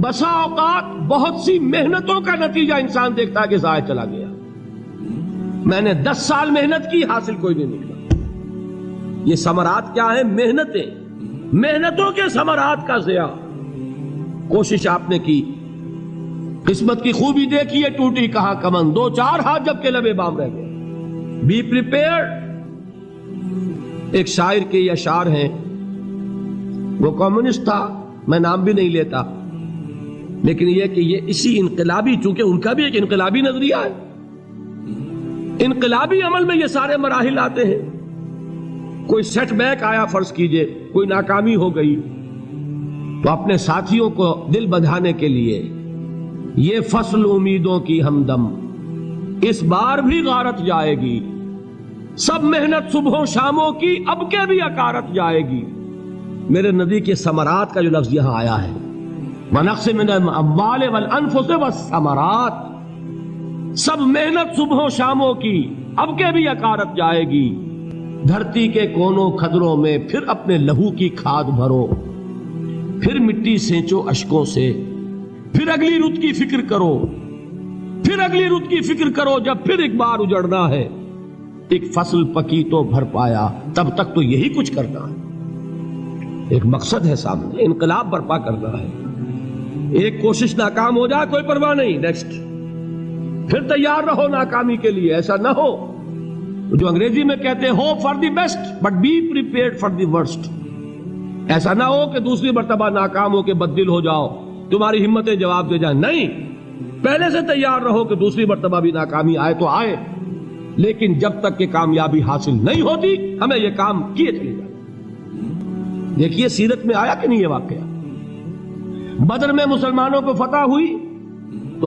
بسا اوقات بہت سی محنتوں کا نتیجہ انسان دیکھتا ہے کہ ضائع چلا گیا. میں نے 10 سال محنت کی، حاصل کوئی نہیں نکلا. یہ ثمرات کیا ہیں؟ محنتوں کے ثمرات کا ضیاع. کوشش آپ نے کی، قسمت کی خوبی دیکھی ہے، ٹوٹی کہاں کمن، 2-4 ہاتھ جب کے لبے بام رہ گئے. Be prepared. ایک شاعر کے یہ اشعار ہیں، وہ کمیونسٹ تھا، میں نام بھی نہیں لیتا، لیکن یہ کہ یہ اسی انقلابی، چونکہ ان کا بھی ایک انقلابی نظریہ ہے، انقلابی عمل میں یہ سارے مراحل آتے ہیں. کوئی سیٹ بیک آیا، فرض کیجئے کوئی ناکامی ہو گئی، تو اپنے ساتھیوں کو دل بندھانے کے لیے یہ فصل امیدوں کی ہمدم اس بار بھی غارت جائے گی، سب محنت صبحوں شاموں کی اب کے بھی اکارت جائے گی. میرے نبی کے ثمرات کا جو لفظ یہاں آیا ہے، وَنَقْصٍ مِّنَ الْأَمْوَالِ وَالْأَنفُسِ وَالثَّمَرَاتِ، سب محنت صبحوں شاموں کی اب کے بھی اکارت جائے گی. دھرتی کے کونوں کھدروں میں پھر اپنے لہو کی کھاد بھرو، پھر مٹی سینچو اشکوں سے، پھر اگلی رت کی فکر کرو، پھر اگلی رت کی فکر کرو، جب پھر ایک بار اجڑنا ہے. ایک فصل پکی تو بھر پایا، تب تک تو یہی کچھ کرنا ہے. ایک مقصد ہے سامنے، انقلاب برپا کرنا ہے. ایک کوشش ناکام ہو جائے کوئی پرواہ نہیں، نیکسٹ. پھر تیار رہو ناکامی کے لیے. ایسا نہ ہو جو انگریزی میں کہتے ہیں hope for the best but be prepared for the worst. ایسا نہ ہو کہ دوسری مرتبہ ناکام ہو کے بددل ہو جاؤ، تمہاری ہمتیں جواب دے جائیں. نہیں، پہلے سے تیار رہو کہ دوسری مرتبہ بھی ناکامی آئے تو آئے، لیکن جب تک کہ کامیابی حاصل نہیں ہوتی ہمیں یہ کام کیے چلے جائیں. دیکھیے سیرت میں آیا کہ نہیں یہ واقعہ. بدر میں مسلمانوں کو فتح ہوئی،